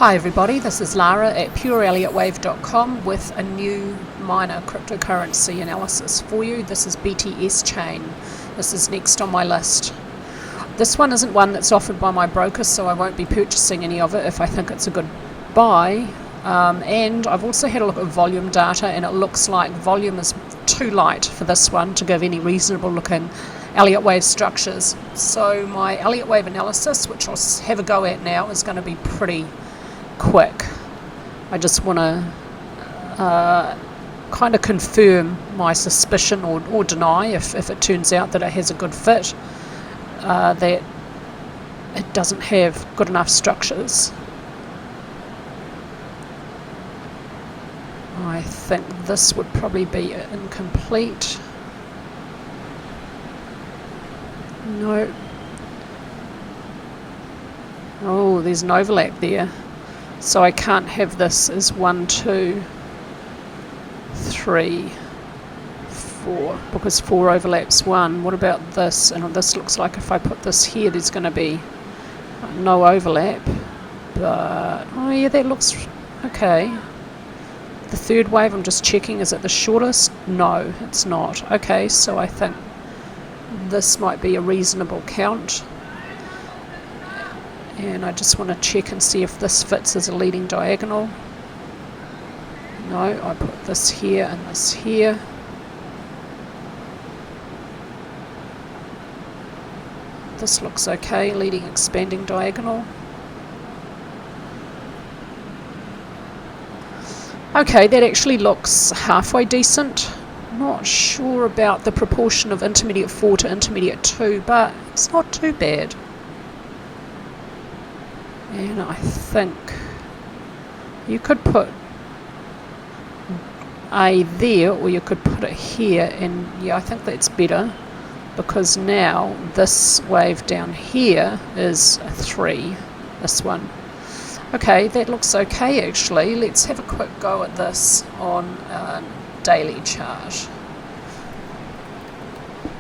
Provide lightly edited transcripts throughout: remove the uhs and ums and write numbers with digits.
Hi everybody, this is Lara at pureelliottwave.com with a new minor cryptocurrency analysis for you. This is BTS chain. This is next on my list. This one isn't one that's offered by my broker, so I won't be purchasing any of it if I think it's a good buy. And I've also had a look at volume data, and it looks like volume is too light for this one to give any reasonable looking Elliott wave structures. So my Elliott wave analysis, which I'll have a go at now, is going to be pretty quick. I just want to kind of confirm my suspicion or deny if it turns out that it has a good fit, that it doesn't have good enough structures. I think this would probably be incomplete. No. Oh, there's an overlap there. So I can't have this as 1, 2, 3, 4, because 4 overlaps 1. What about this? And this looks like if I put this here, there's going to be no overlap. But, oh yeah, that looks okay. The third wave, I'm just checking, is it the shortest? No, it's not. Okay, so I think this might be a reasonable count. And I just want to check and see if this fits as a leading diagonal. No, I put this here and this here. This looks okay, leading expanding diagonal. Okay, that actually looks halfway decent. Not sure about the proportion of intermediate 4 to intermediate 2, but it's not too bad. And I think you could put A there, or you could put it here, and yeah, I think that's better, because now this wave down here is a 3, this one. Okay, that looks okay actually. Let's have a quick go at this on a daily chart.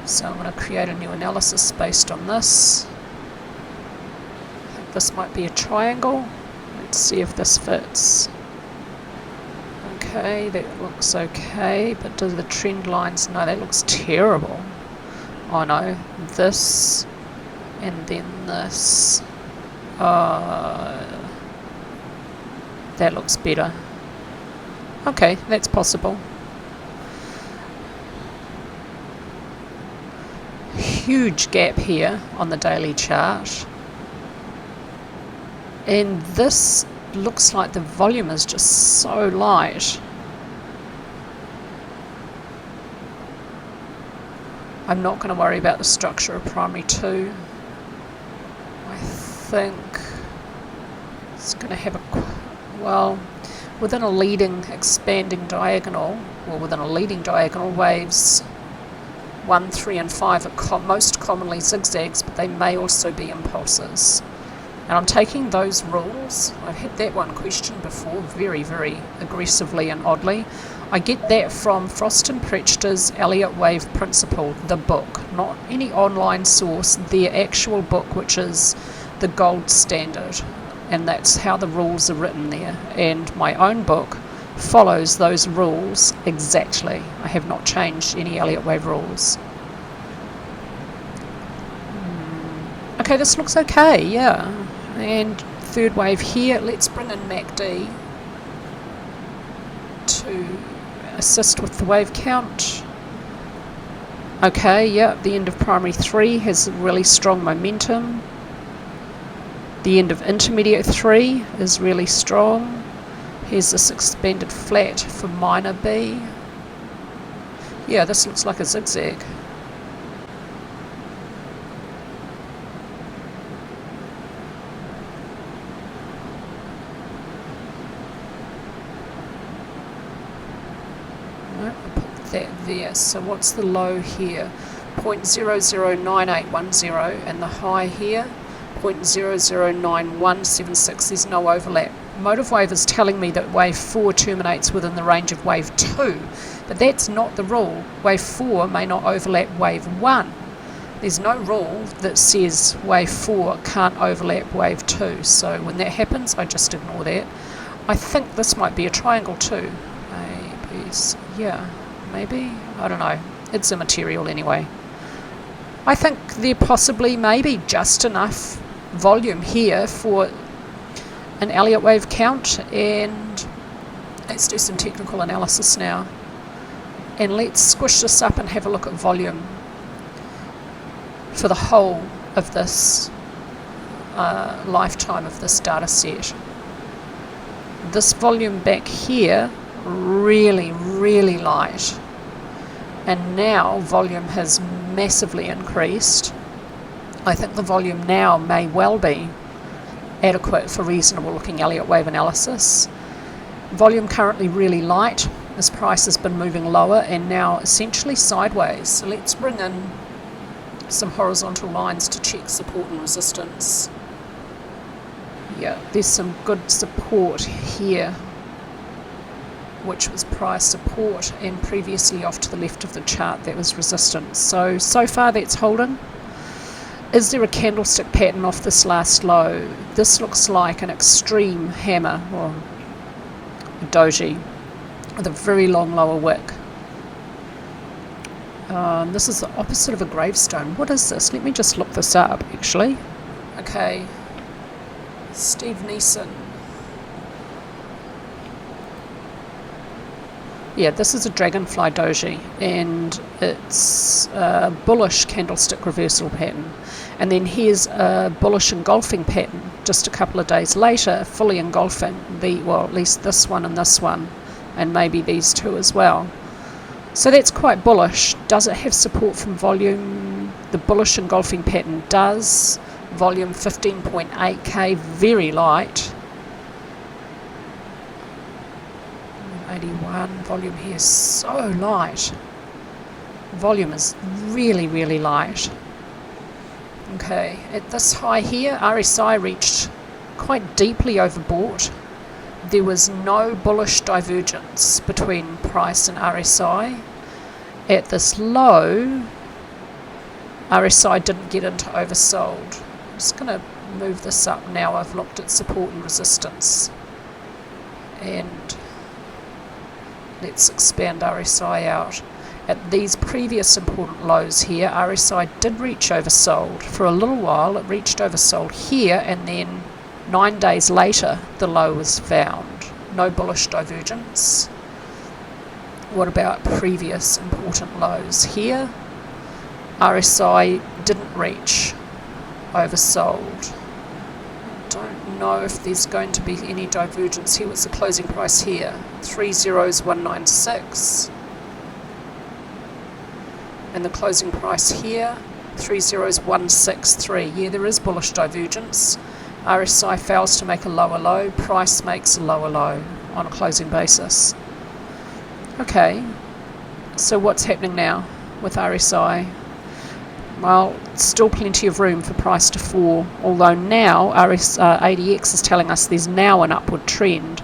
So I'm going to create a new analysis based on this. I think this might be a triangle. Let's see if this fits. Okay, that looks okay, but do the trend lines? No, that looks terrible. Oh no, this and then this. That looks better. Okay, that's possible. Huge gap here on the daily chart. And this looks like the volume is just so light. I'm not going to worry about the structure of primary 2. I think it's going to have within a leading expanding diagonal, or within a leading diagonal, waves 1, 3 and 5 are most commonly zigzags, but they may also be impulses. And I'm taking those rules. I've had that one question before, very, very aggressively and oddly. I get that from Frost and Prechter's Elliott Wave Principle, the book, not any online source, their actual book, which is the gold standard. And that's how the rules are written there. And my own book follows those rules exactly. I have not changed any Elliott Wave rules. Okay, this looks okay, yeah. And third wave here, let's bring in MACD to assist with the wave count. Okay, yeah, the end of primary 3 has really strong momentum. The end of intermediate 3 is really strong. Here's this expanded flat for minor B. Yeah, this looks like a zigzag. I'll put that there. So what's the low here? 0.009810, and the high here? 0.009176. There's no overlap. Motive wave is telling me that wave 4 terminates within the range of wave 2, but that's not the rule. Wave 4 may not overlap wave 1. There's no rule that says wave 4 can't overlap wave 2, so when that happens I just ignore that. I think this might be a triangle too. Yeah, maybe, I don't know, it's immaterial anyway. I think there possibly maybe just enough volume here for an Elliott wave count, and let's do some technical analysis now. And let's squish this up and have a look at volume for the whole of this lifetime of this data set. This volume back here, really, really light. And now volume has massively increased. I think the volume now may well be adequate for reasonable looking Elliott wave analysis. Volume currently really light. This price has been moving lower and now essentially sideways. So let's bring in some horizontal lines to check support and resistance. Yeah, there's some good support here, which was price support, and previously off to the left of the chart that was resistance. So far that's holding. Is there a candlestick pattern off this last low? This looks like an extreme hammer, or a doji, with a very long lower wick. This is the opposite of a gravestone. What is this? Let me just look this up, actually. Okay. Steve Neeson. Yeah, this is a dragonfly doji, and it's a bullish candlestick reversal pattern. And then here's a bullish engulfing pattern just a couple of days later, fully engulfing at least this one and this one, and maybe these two as well. So that's quite bullish. Does it have support from volume? The bullish engulfing pattern does. Volume 15.8k, very light. 81, volume here is so light. Volume is really, really light. Okay, at this high here, RSI reached quite deeply overbought. There was no bullish divergence between price and RSI. At this low, RSI didn't get into oversold. I'm just going to move this up now. I've looked at support and resistance. And let's expand RSI out. At these previous important lows here, RSI did reach oversold. For a little while it reached oversold here, and then 9 days later the low was found. No bullish divergence. What about previous important lows here? RSI didn't reach oversold. Don't know if there's going to be any divergence here. What's the closing price here? 30196. And the closing price here, 30163. Yeah, there is bullish divergence. RSI fails to make a lower low, price makes a lower low on a closing basis. Okay, so what's happening now with RSI? Well, still plenty of room for price to fall, although now ADX is telling us there's now an upward trend.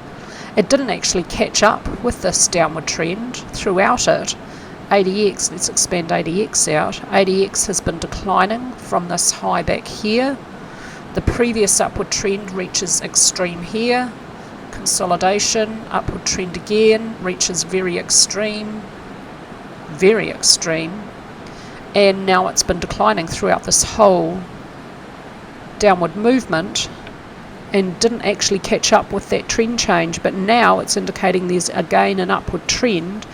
It didn't actually catch up with this downward trend throughout it. ADX, let's expand ADX out. ADX has been declining from this high back here. The previous upward trend reaches extreme here. Consolidation, upward trend again, reaches very extreme. And now it's been declining throughout this whole downward movement and didn't actually catch up with that trend change, but now it's indicating there's again an upward trend,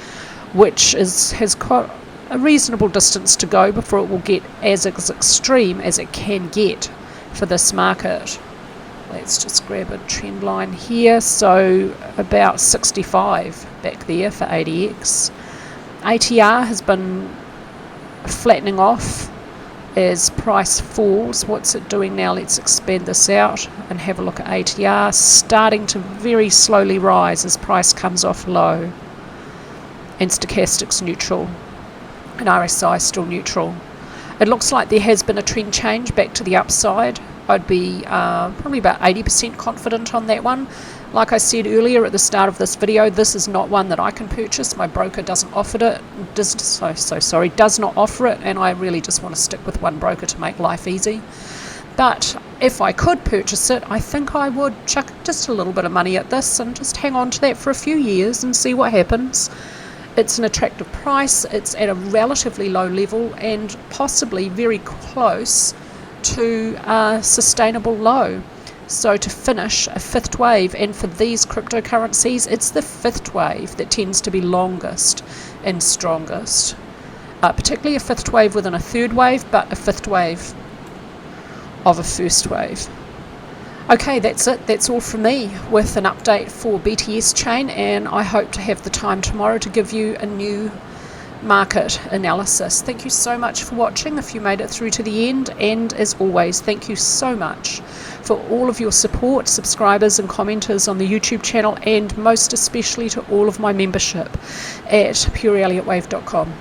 which has quite a reasonable distance to go before it will get as extreme as it can get for this market. Let's just grab a trend line here, so about 65 back there for ADX. ATR has been flattening off as price falls. What's it doing now? Let's expand this out and have a look at ATR, starting to very slowly rise as price comes off low. And stochastic's neutral, and RSI still neutral. It looks like there has been a trend change back to the upside. I'd be probably about 80% confident on that one. Like I said earlier at the start of this video, this is not one that I can purchase. My broker doesn't offer it, does not offer it, and I really just want to stick with one broker to make life easy. But if I could purchase it, I think I would chuck just a little bit of money at this and just hang on to that for a few years and see what happens. It's an attractive price, it's at a relatively low level and possibly very close to a sustainable low. So to finish a fifth wave, and for these cryptocurrencies, it's the fifth wave that tends to be longest and strongest. Particularly a fifth wave within a third wave, but a fifth wave of a first wave. Okay, that's it. That's all from me with an update for BTS chain, and I hope to have the time tomorrow to give you a new market analysis. Thank you so much for watching if you made it through to the end, and as always, thank you so much for all of your support, subscribers and commenters on the YouTube channel, and most especially to all of my membership at pureelliottwave.com.